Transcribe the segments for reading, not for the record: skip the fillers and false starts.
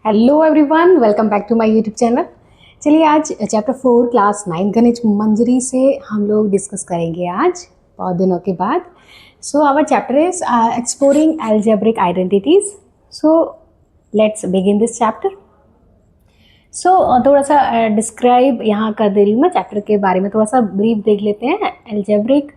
Hello everyone, welcome back to my YouTube channel. चलिए आज chapter 4 class 9 गणित मंजरी से हम लोग डिस्कस करेंगे आज बहुत दिनों के बाद। So our chapter is exploring algebraic identities. So let's begin this chapter. So थोड़ा सा डिस्क्राइब यहाँ कर दे रही हूँ मैं चैप्टर के बारे में, थोड़ा सा ब्रीफ देख लेते हैं। अलजेब्रिक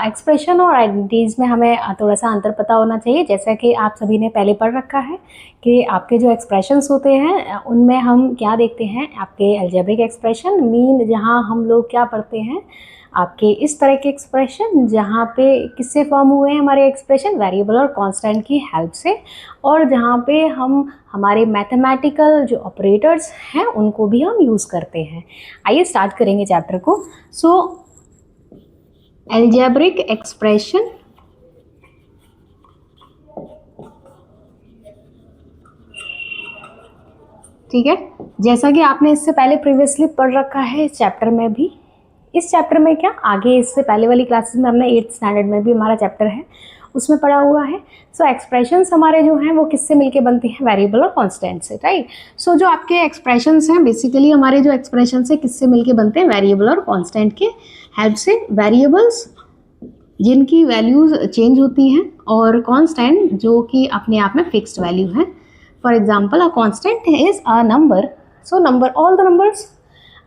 एक्सप्रेशन और आइडेंटिटीज़ में हमें थोड़ा सा अंतर पता होना चाहिए। जैसा कि आप सभी ने पहले पढ़ रखा है कि आपके जो एक्सप्रेशंस होते हैं उनमें हम क्या देखते हैं, आपके अलजेब्रिक एक्सप्रेशन मीन जहाँ हम लोग क्या पढ़ते हैं, आपके इस तरह के एक्सप्रेशन जहाँ पे किससे फॉर्म हुए हैं हमारे एक्सप्रेशन, वेरिएबल और कांस्टेंट की हेल्प से, और जहाँ पे हम हमारे मैथमेटिकल जो ऑपरेटर्स हैं उनको भी हम यूज़ करते हैं। आइए स्टार्ट करेंगे चैप्टर को। सो अलजेब्रिक एक्सप्रेशन, ठीक है, जैसा कि आपने इससे पहले प्रीवियसली पढ़ रखा है इस चैप्टर में भी। इस चैप्टर में क्या आगे इससे पहले वाली क्लासेस में हमने 8th स्टैंडर्ड में भी हमारा चैप्टर है उसमें पढ़ा हुआ है। सो एक्सप्रेशंस हमारे जो हैं वो किससे मिलके बनते हैं, वेरिएबल और कांस्टेंट से, राइट। सो जो आपके एक्सप्रेशंस हैं बेसिकली हमारे जो एक्सप्रेशंस है किससे मिलके बनते हैं, वेरिएबल और कांस्टेंट के हेल्प से। वेरिएबल्स जिनकी वैल्यूज चेंज होती हैं और कांस्टेंट जो कि अपने आप में फिक्स्ड वैल्यू है। For example a constant is a number, so number all the numbers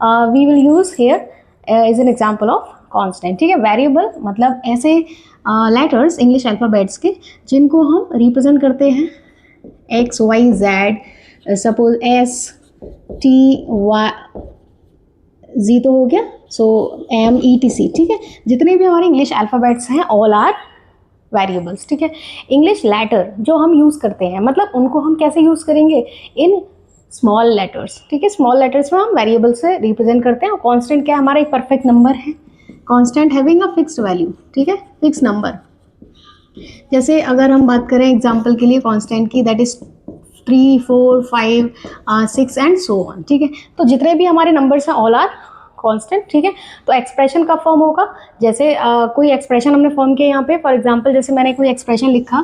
we will use here is an example of constant, ठीक है। वेरिएबल मतलब ऐसे लेटर्स इंग्लिश अल्फ़ाबेट्स के जिनको हम रिप्रेजेंट करते हैं X Y Z, suppose S T Y G तो हो गया, सो एम ई टी सी, ठीक है। जितने भी हमारे इंग्लिश अल्फ़ाबेट्स हैं ऑल आर वेरिएबल्स, ठीक है। इंग्लिश लेटर जो हम यूज़ करते हैं मतलब उनको हम कैसे यूज़ करेंगे, इन स्मॉल लेटर्स, ठीक है। स्मॉल लेटर्स में हम वेरिएबल से रिप्रेजेंट करते हैं। और कांस्टेंट क्या है, हमारा एक परफेक्ट नंबर है, constant having a fixed value, ठीक है, फिक्स नंबर। जैसे अगर हम बात करें एग्जांपल के लिए कांस्टेंट की, that is 3 4 5 6 and so on, ठीक है। तो जितने भी हमारे नंबर्स हैं ऑल आर कांस्टेंट, ठीक है। तो एक्सप्रेशन का फॉर्म होगा, जैसे कोई एक्सप्रेशन हमने फॉर्म किया यहाँ पे, फॉर एग्जांपल जैसे मैंने कोई एक्सप्रेशन लिखा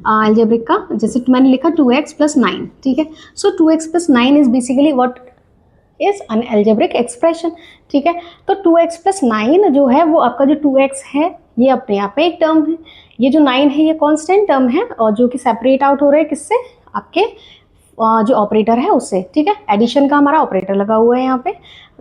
अलजेब्रिक का, जैसे मैंने लिखा 2x + 9, ठीक है। सो 2x + 9 is basically what is an algebraic expression, ठीक है। तो 2x + 9 जो है वो आपका जो 2x है ये अपने आप में एक टर्म है, ये जो 9 है ये कांस्टेंट टर्म है और जो कि सेपरेट आउट हो रहा है किससे, आपके जो ऑपरेटर है उससे, ठीक है। एडिशन का हमारा ऑपरेटर लगा हुआ है यहाँ पे।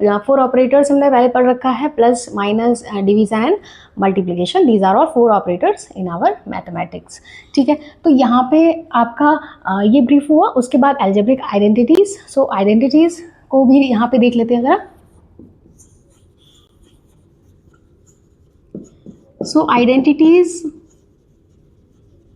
4 ऑपरेटर्स हमने पहले पढ़ रखा है, plus minus division and multiplication, these are all 4 operators in our mathematics, ठीक है। तो यहाँ पे आपका ये ब्रीफ हुआ। उसके बाद अलजेब्रिक आइडेंटिटीज। सो आइडेंटिटीज को भी यहाँ पे देख लेते हैं जरा। सो आइडेंटिटीज,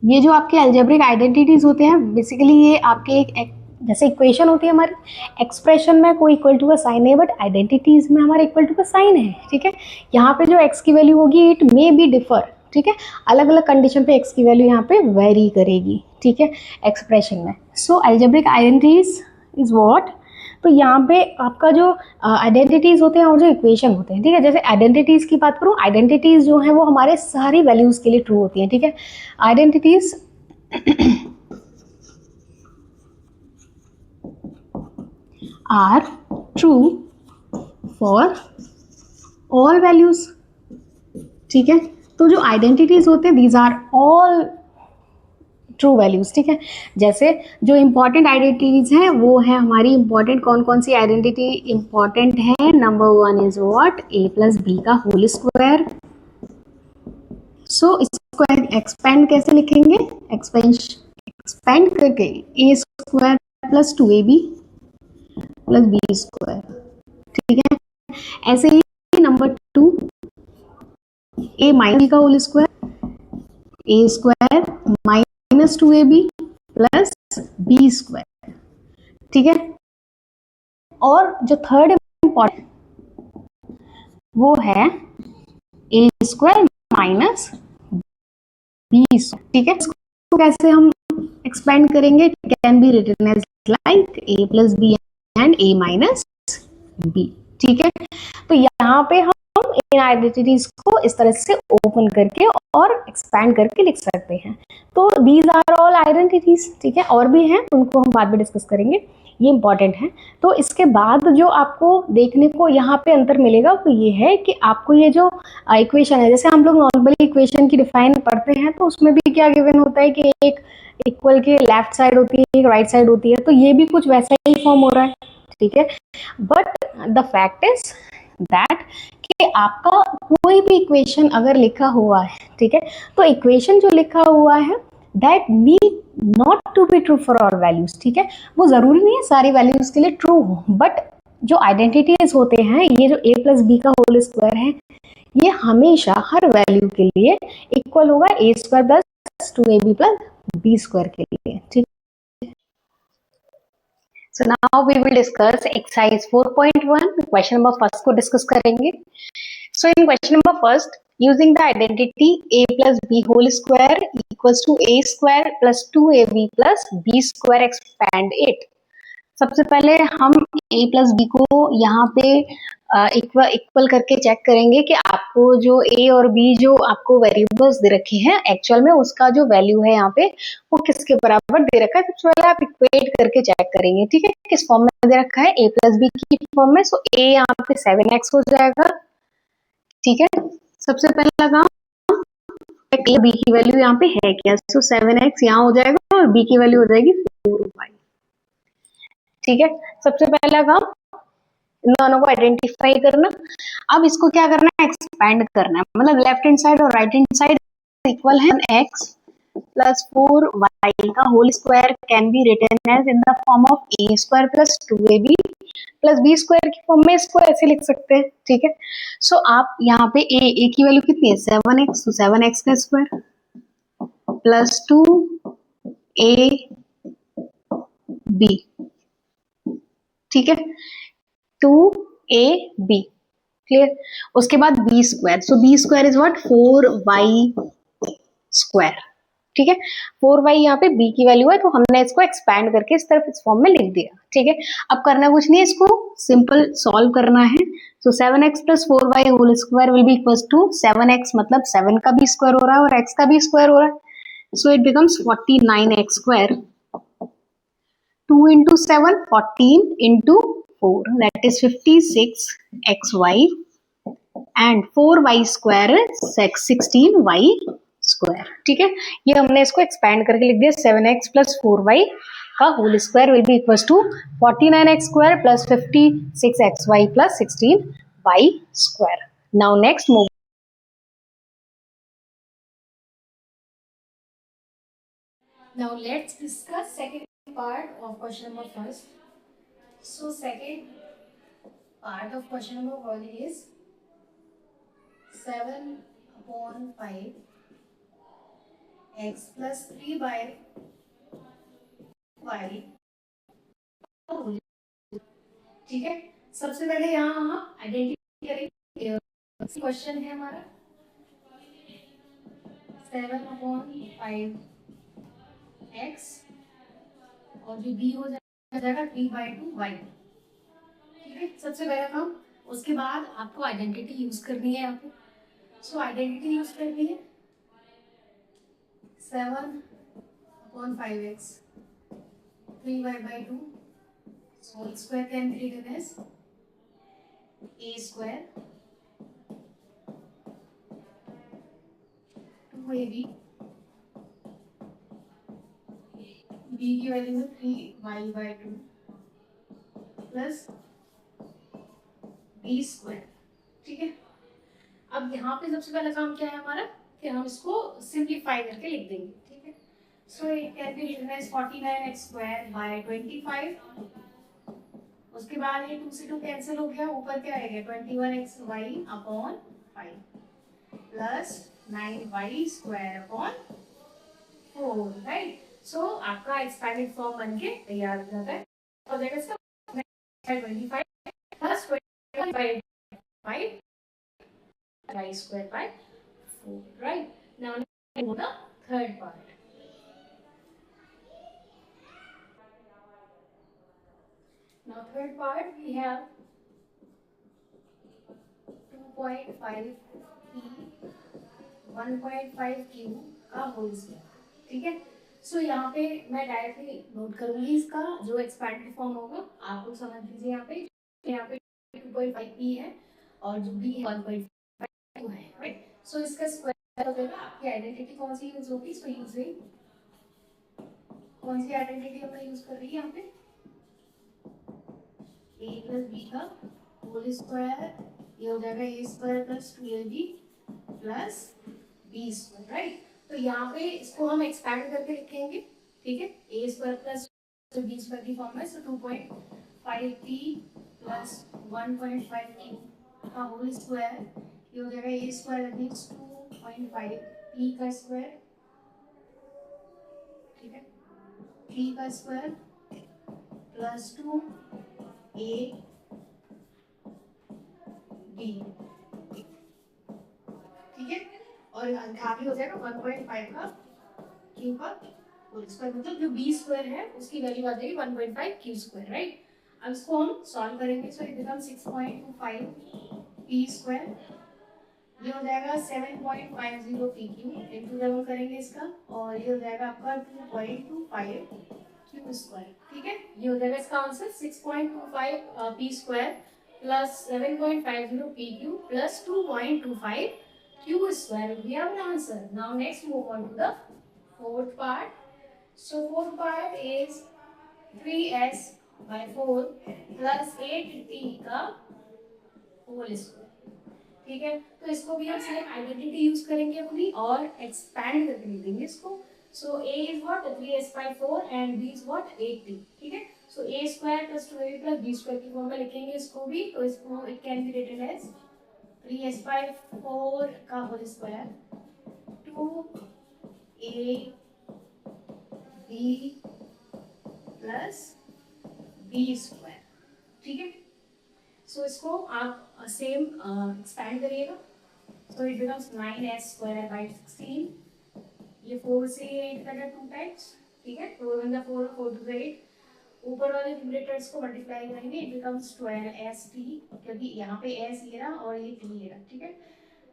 ये जो आपके अलजेब्रिक आइडेंटिटीज होते हैं बेसिकली ये आपके एक जैसे इक्वेशन होती है हमारी, एक्सप्रेशन में कोई इक्वल टू का साइन है बट आइडेंटिटीज में हमारे इक्वल टू का साइन है, ठीक है। यहाँ पे जो एक्स की वैल्यू होगी इट मे बी डिफर, ठीक है। अलग अलग कंडीशन पे एक्स की वैल्यू यहाँ पे वेरी करेगी, ठीक है, एक्सप्रेशन में। सो अलजेब्रिक आइडेंटिटीज इज व्हाट, तो यहाँ पे आपका जो आइडेंटिटीज होते हैं और जो इक्वेशन होते हैं, ठीक है। जैसे आइडेंटिटीज की बात करूँ, आइडेंटिटीज जो है वो हमारे सारी वैल्यूज के लिए ट्रू होती हैं, ठीक है। Identities are true for all values, ठीक है। तो जो आइडेंटिटीज होते हैं these are all true values, ठीक है। जैसे जो इंपॉर्टेंट आइडेंटिटीज हैं वो है हमारी इंपॉर्टेंट, कौन कौन सी आइडेंटिटी इंपॉर्टेंट है, number 1 is what, a + b का होल स्क्वायर। सो इसको एक्सपेंड कैसे लिखेंगे, एक्सपेंड करके a² + 2ab + b², ठीक है। ऐसे ही नंबर 2 a - b का whole square, a² - 2ab + b², ठीक है। और जो थर्ड इंपॉर्टेंट वो है a² - b², ठीक है। इसको कैसे हम एक्सपेंड करेंगे, can be written as like a + b and a - b, ठीक है। तो यहाँ पे हम हम इन आइडेंटिटीज को इस तरह से ओपन करके और एक्सपैंड करके लिख सकते हैं। तो दीज आर ऑल आइडेंटिटीज, ठीक है, और भी हैं, उनको हम बाद में डिस्कस करेंगे, ये इंपॉर्टेंट है। तो इसके बाद जो आपको देखने को यहाँ पे अंतर मिलेगा वो ये है कि आपको ये जो इक्वेशन है, जैसे हम लोग नॉर्मली इक्वेशन की डिफाइन पढ़ते हैं तो उसमें भी क्या गिवन होता है कि एक इक्वल के लेफ्ट साइड होती है, एक राइट साइड होती है, तो ये भी कुछ वैसा ही फॉर्म हो रहा है, ठीक है। But the fact is that कि आपका कोई भी इक्वेशन अगर लिखा हुआ है, ठीक है, तो इक्वेशन जो लिखा हुआ है that need not to be true for all values, ठीक है, वो जरूरी नहीं है सारी वैल्यूज के लिए ट्रू हो, बट जो आइडेंटिटीज होते हैं, ये जो a प्लस बी का होल स्क्वायर है, ये हमेशा हर वैल्यू के लिए इक्वल होगा a square plus 2ab plus B square के लिए, ठीक। So now we will discuss exercise 4.1, question number first को discuss करेंगे। So in question number first, using the identity a plus b whole square equals to a square plus 2ab plus b square, expand it। सबसे पहले हम a plus B को यहाँ पे equal करके check करेंगे कि आपको जो a और b जो आपको वेरिएबल्स दे रखे हैं एक्चुअल में उसका जो वैल्यू है यहाँ पे वो किसके बराबर दे रखा है। सबसे पहले आप इक्वेट करके चेक करेंगे, ठीक है, किस फॉर्म में दे रखा है, a प्लस बी की फॉर्म में। सो a यहाँ पे 7x हो जाएगा, ठीक है। सबसे पहला काम, बी की वैल्यू यहाँ पे है क्या, सो 7x यहाँ हो जाएगा और b की वैल्यू हो जाएगी 4y, ठीक है। सबसे पहला काम इन दोनों को आइडेंटिफाई करना। अब इसको क्या करना है, एक्सपैंड करना है, मतलब लेफ्ट हैंड साइड और राइट हैंड साइड इक्वल है। x प्लस 4y का whole square can be written as in the form of a square plus 2ab plus b square की फॉर्म में इसको ऐसे लिख सकते हैं, ठीक है। सो आप यहाँ पे a की वैल्यू कितनी है 7x, तो 7x का स्क्वायर प्लस 2ab, ठीक है, 2ab, क्लियर। उसके बाद b square, so b square is what 4y square, ठीक है। 4y यहाँ पे b की वैल्यू है तो हमने इसको एक्सपैंड करके इस तरफ इस फॉर्म में लिख दिया, ठीक है। अब करना कुछ नहीं है, इसको सिंपल सॉल्व करना है। So 7x plus 4y whole square will be equals to 7x मतलब 7 का भी स्क्वायर हो रहा है और x का भी स्क्वायर हो रहा है, so it becomes 49x square. 2 into 7, 14 into 4, that is 56xy, and 4y square is 16y square, ठीक है। ये हमने इसको एक्सपैंड करके लिख दिया, 7x प्लस 4y का whole square will be equal to 49x square plus 56xy plus 16y square. Now next move. Now let's discuss second part of question number first. So second part of question number 1 is 7 upon 5 x plus 3 by y, ठीक है। सबसे पहले यहाँ हम identity करेंगे। Question है हमारा 7 upon 5 x और जो b हो जाएगा 3/2y, ठीक है। सबसे पहला काम, उसके बाद आपको आइडेंटिटी यूज करनी है आपको। सो आइडेंटिटी यूज करनी है 7 upon 5x 3y/2 whole square can be written as a square 2ab, b की वैल्यू है 3y/2 प्लस b स्क्वायर, ठीक है। अब यहाँ पे सबसे पहला काम क्या है हमारा कि हम इसको सिंप्लीफाई करके लिख देंगे, ठीक है। So it can be written as 49x square by 25। उसके बाद ये 2 से 2 कैंसिल हो गया, ऊपर क्या आएगा 21xy upon 5 plus 9y square upon 4, right. So आपका एक्सपैंडेड फॉर्म बन के तैयार हो जाता है। और that is 25 plus 25 y square by 4, right? Now let's go to the third part. Now third part we have 2 2.5 p 1.5 q का whole square, ठीक है। सो यहाँ पे मैं डायरेक्टली नोट करूंगी इसका जो एक्सपैंडेड फॉर्म होगा, आप लोग समझ लीजिए। यहाँ पे 2.5 p है और जो b है 1.5 है, राइट। सो इसका स्क्वायर हो जाएगा। आपकी आइडेंटिटी कौन सी यूज होगी? सो यूजिंग कौन सी आइडेंटिटी हमने यूज कर रही है यहाँ पे? a प्लस बी का होल स्क्वायर, ये हो जाएगा a square plus 2ab plus B square, right. तो यहाँ पे इसको हम एक्सपैंड करके लिखेंगे, ठीक है। ए स्क्वायर प्लस बी स्क्वायर की फॉर्म में, सो 2.5 p प्लस 1.5 q का होल स्क्वायर, ये हो जाएगा ए स्क्वायर मीन्स 2.5 p का स्क्वायर, ठीक है, p का स्क्वायर प्लस 2 a b, ठीक है। और आगे हो जाएगा 1.5 का q का होल स्क्वायर, मतलब जो b स्क्वायर है उसकी वैल्यू आ जाएगी 1.5 q स्क्वायर, राइट। अब इसको हम सॉल्व करेंगे, so it become 6.25 p square, ये हो जाएगा 7.50 p q इंटू डबल करेंगे इसका, और ये हो जाएगा आपका 2.25 q स्क्वायर, ठीक है। ये हो जाएगा इसका answer 6.25 p square plus 7.50 p q plus 2.25 q square. We have an answer. Now next move on to the fourth part. So fourth part is 3s by 4 plus 8t का whole square, ठीक है। तो इसको भी हम same identity use करेंगे अपनी और एक्सपैंड करके लिख देंगे इसको। सो a is what 3s by 4 and b is what 8t, ठीक है। So a square plus 2ab plus b square की फॉर्म में लिखेंगे इसको भी, तो इसको it can be written as 3s by 4 का whole square 2ab plus b square, ठीक है। सो इसको आप सेम एक्सपैंड करिएगा, so it becomes 9s square by 16, ये 4 से 8 का 2 टाइम्स, ठीक है। 4 वन द 4, 4 टू द 8, ऊपर वाले न्यूमरेटर्स को मल्टीप्लाई करेंगे, इट बिकम्स 12st, क्योंकि यहाँ पे s ये रहा और ये t ये रहा, ठीक है।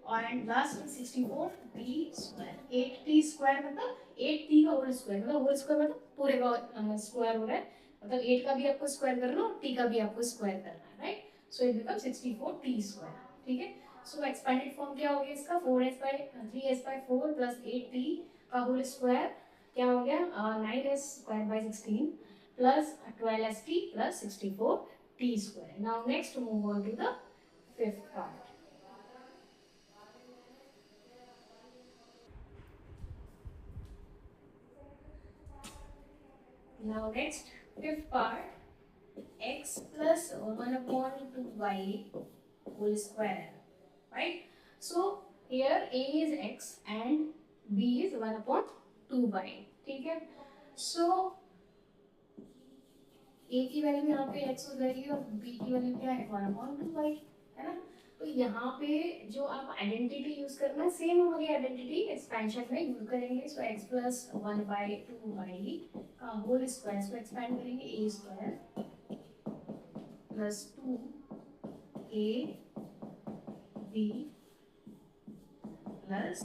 और last 64t square, 8t square मतलब 8t का होल स्क्वायर, मतलब होल स्क्वायर मतलब पूरे का स्क्वायर हो रहा है, मतलब 8 का भी आपको स्क्वायर करना और t का भी आपको स्क्वायर करना है, right. So it becomes 64t square, ठीक है। सो एक्सपेंडेड फॉर्म क्या हो गया इसका 3s by 4 प्लस 8t का होल स्क्वायर क्या हो गया 9s square by 16 plus 12st plus 64t square. Now next move on to the fifth part. Now next fifth part, x plus 1 upon 2y whole square, right? So here a is x and b is 1 upon 2y, ठीक है। So a की value यहाँ पे x हो जाएगी और b की value क्या है 1 upon 2y, है ना। तो यहाँ पे जो आप आइडेंटिटी यूज करना सेम वाली आइडेंटिटी एक्सपेंशन में यूज करेंगे। सो x प्लस 1 बाई 2y का होल स्क्वायर, इसको एक्सपेंड करेंगे a square plus 2a b plus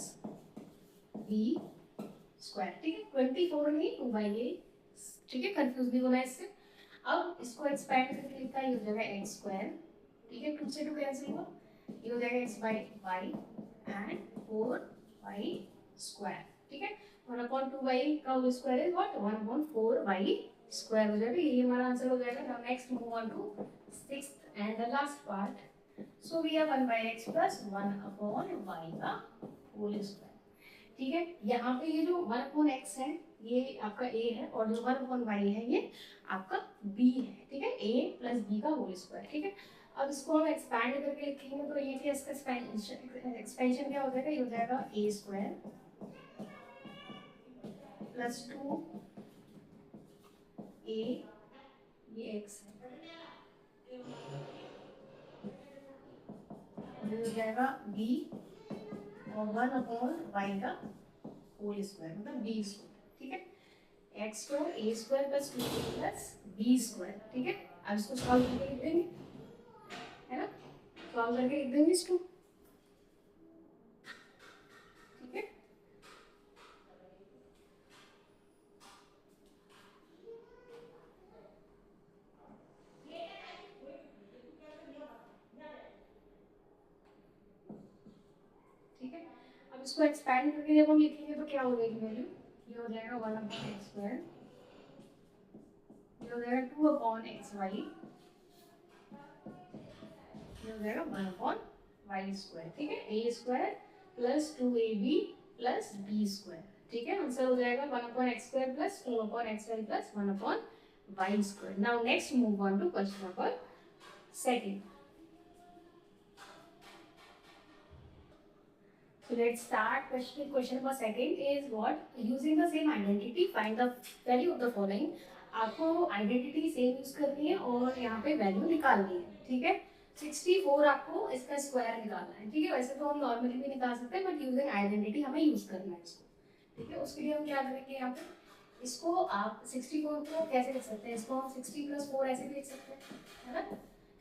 b square, ठीक है। 24 नहीं 2/a, ठीक है, कंफ्यूज नहीं होना इससे। अब इसको एक्सपेंड करके लिखा है, ये हो जाएगा x स्क्वायर, ठीक है, 2 से 2 कैंसिल हुआ, ये हो जाएगा x by y and 4y square, ठीक है। 1/2y का whole square is what 1/4y square हो जाएगा, ये हमारा आंसर हो जाएगा। Now next move on to sixth and the last part. So we have 1/x plus 1/y का होल स्क्वायर, ठीक है। यहाँ पे ये जो 1/x है ये आपका a है और जो 1/y है ये आपका b है, ठीक है, a प्लस b का होल स्क्वायर, ठीक है। अब इसको हम एक्सपैंड करके लिखेंगे, तो ये क्या इसका एक्सपेंशन क्या हो जाएगा, ये हो जाएगा a स्क्वायर प्लस 2a, ये x है, हो जाएगा b और 1/y का होल स्क्वायर मतलब b स्क्वायर, ठीक है। x को a square plus 2a plus b square, ठीक है। अब इसको सॉल्व करके लिख देंगे, है ना, सॉल्व करके लिख देंगे इसको। इसको एक्सपैंड करके जब हम लिखेंगे तो क्या हो जाएगी वैल्यू, ये हो जाएगा 1/x², ये हो जाएगा 2/xy, ये हो जाएगा 1/y², ठीक है, a² plus 2ab plus b², ठीक है, आंसर हो जाएगा 1/x² plus 2/xy plus 1/y². Now next move on to question number 2. So let's start. Question number 2 is what? Using the same identity, find the value of the following. आपको identity same use करनी है और यहाँ पे value निकालनी है, ठीक है. 64 आपको इसका स्क्वायर निकालना है, ठीक है. वैसे तो हम नॉर्मली भी निकाल सकते हैं, बट यूजिंग आइडेंटिटी हमें यूज करना है इसको, ठीक है. उसके लिए हम क्या करेंगे, यहाँ पे इसको आप 64 को कैसे लिख सकते हैं, इसको हम 60 + 4 ऐसे भी लिख सकते हैं, है ना.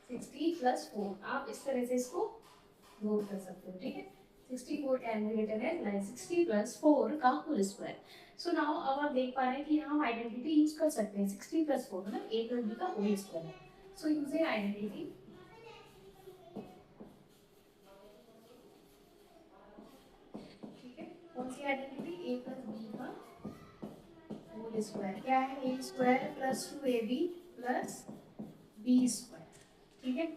60 + 4 आप इस तरह से इसको नोट कर सकते हो, ठीक है. 64 can be written as like 60 + 4 का होल स्क्वायर. सो नाउ अब आप देख पा रहे हैं कि हम आइडेंटिटी यूज कर सकते हैं. 60 + 4 मतलब a + b का होल स्क्वायर है. सो यूजिंग आइडेंटिटी, ठीक है, कौन सी आइडेंटिटी, a + b का होल स्क्वायर. क्या है, a² + 2ab + b², ठीक है.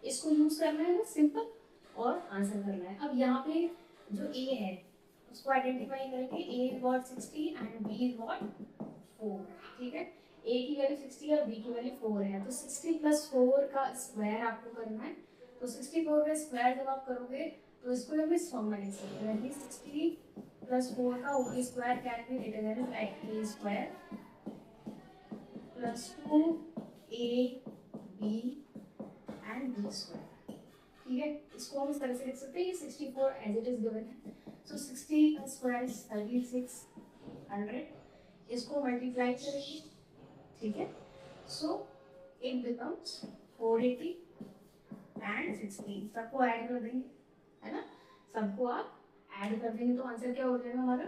इसको यूज करना है ना, सिंपल, और आंसर करना है. अब यहाँ पे जो a है उसको आइडेंटिफाई करेंगे. a is what 60 and b is what 4, ठीक है. a की वैल्यू 60 और b की वैल्यू 4 है, तो 60 + 4 का स्क्वायर आपको करना है. तो 64 का स्क्वायर जब आप करोगे तो इसको हम इस फॉर्म में लिख सकते हैं, यानी 60 + 4 का whole square can be written as like a² + 2ab and b², ठीक है. इसको हम इस तरह से लिख सकते हैं. ये 64 एज इट इज गिवन है. सो 60 का स्क्वायर इज 3600. इसको मल्टीप्लाई करेंगे, ठीक है. So it becomes 480 and 16. सबको ऐड कर देंगे, है ना. सबको आप ऐड कर देंगे तो आंसर क्या हो जाएगा हमारा,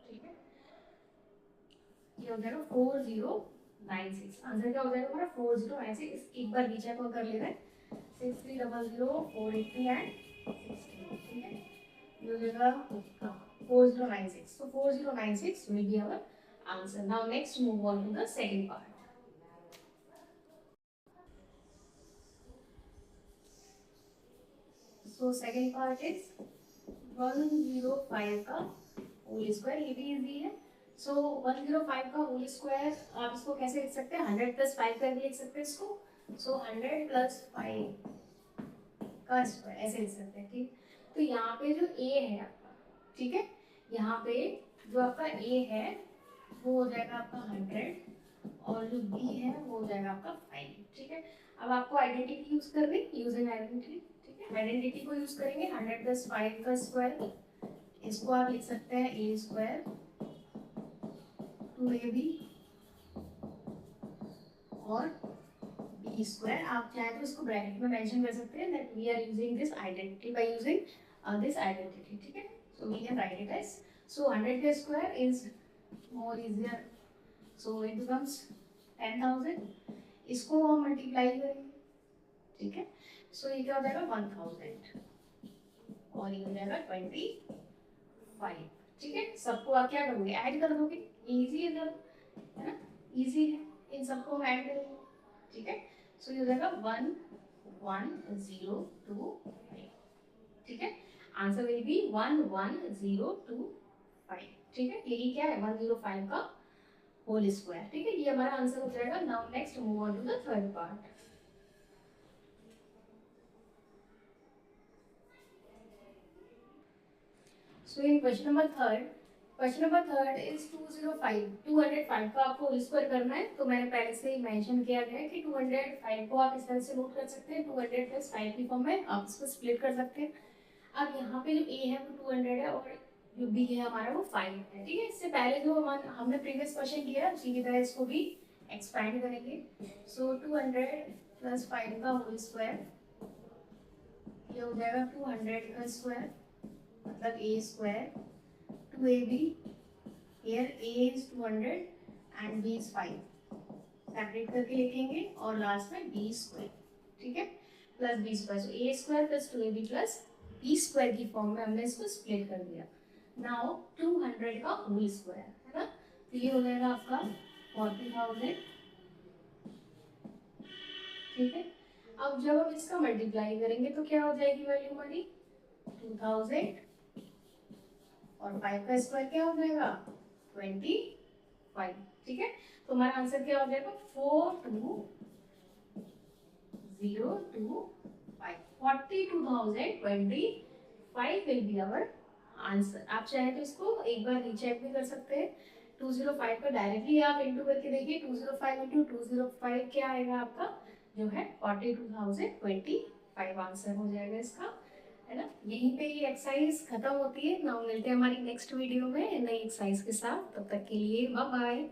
ठीक है. ये हो जाएगा 4096. आंसर क्या हो जाएगा हमारा 4096. एक बार रीचेक और कर ले रहे हैं. 6300 480 एंड 16, ठीक है. ये हो जाएगा 4096. So 4096 will be our answer. Now next move on to the second part. So second part is 105 का होल स्क्वायर. ये भी इजी है. सो 105 का होल स्क्वायर आप इसको कैसे लिख सकते हैं, 100 + 5 करके लिख सकते हैं इसको. सो 100 + 5 का स्क्वायर ऐसे लिख सकते हैं, ठीक. तो यहाँ पे जो a है आपका, ठीक है, यहाँ पे जो आपका a है वो हो जाएगा आपका 100 और जो b है वो हो जाएगा आपका 5, ठीक है. अब आपको आइडेंटिटी यूज कर रही, यूजिंग आइडेंटिटी, ठीक है. आइडेंटिटी को यूज करेंगे. 100 + 5 का स्क्वायर, इसको आप लिख सकते हैं a² 2ab और b². आप चाहे तो इसको ब्रैकेट में मेंशन कर सकते हैं that we are using this identity by using this identity, ठीक है. So we can write it as, so 100 का square is more easier, so it becomes 10,000. इसको हम मल्टीप्लाई करेंगे, ठीक है. सो ये क्या हो जाएगा 1000 और ये हो जाएगा 25, ठीक है. सबको आप क्या करोगे, ऐड कर दोगे. इजी है ना, इजी है. इन सबको हम ऐड करेंगे, ठीक है. सो ये हो जाएगा 11025, ठीक है. आंसर विल बी 11025, ठीक है. यही क्या है 105 का होल स्क्वायर, ठीक है. ये हमारा आंसर हो जाएगा. Now next move on to the third part. So in question number third is 205 का आपको होल स्क्वायर करना है. तो मैंने पहले से ही मेंशन किया गया है कि 205 को आप इस तरह से नोट कर सकते हैं. 200 + 5 की फॉर्म में आप इसको स्प्लिट कर सकते हैं. अब यहाँ पे जो a है वो 200 है और जो b है हमारा वो 5 है, ठीक है. इससे पहले जो हमने प्रीवियस क्वेश्चन किया उसी की तरह इसको भी एक्सपैंड करेंगे. सो 200 + 5 का होल स्क्वायर, ये हो जाएगा 200 का स्क्वायर मतलब a² 2ab, here a is 200 and b is 5. Separate करके लिखेंगे और लास्ट में b², ठीक है. Plus B square, so A square plus 2ab plus B square की फॉर्म में हमने इसको स्प्लिट कर दिया। नाउ 200 का होल स्क्वायर है ना, तो ये हो जाएगा आपका 40,000, ठीक है। अब जब हम इसका मल्टीप्लाई करेंगे तो क्या हो जाएगी वैल्यू हमारी 2000, और 5 का स्क्वायर क्या हो जाएगा 25, ठीक है। तो हमारा आंसर क्या हो जाएगा 42025, 42,025 विल बी आवर आंसर। आप चाहे तो इसको एक बार रीचेक भी कर सकते हैं। 205 का डायरेक्टली आप इंटू करके देखिए, 205 इंटू 205 क्या आएगा आपका जो है 42,025 आंसर हो जाएगा इसका, है ना। यहीं पे ये एक्सरसाइज खत्म होती है ना। मिलते हैं हमारी नेक्स्ट वीडियो में नई एक्सरसाइज के साथ, तब तक के लिए बाय बाय।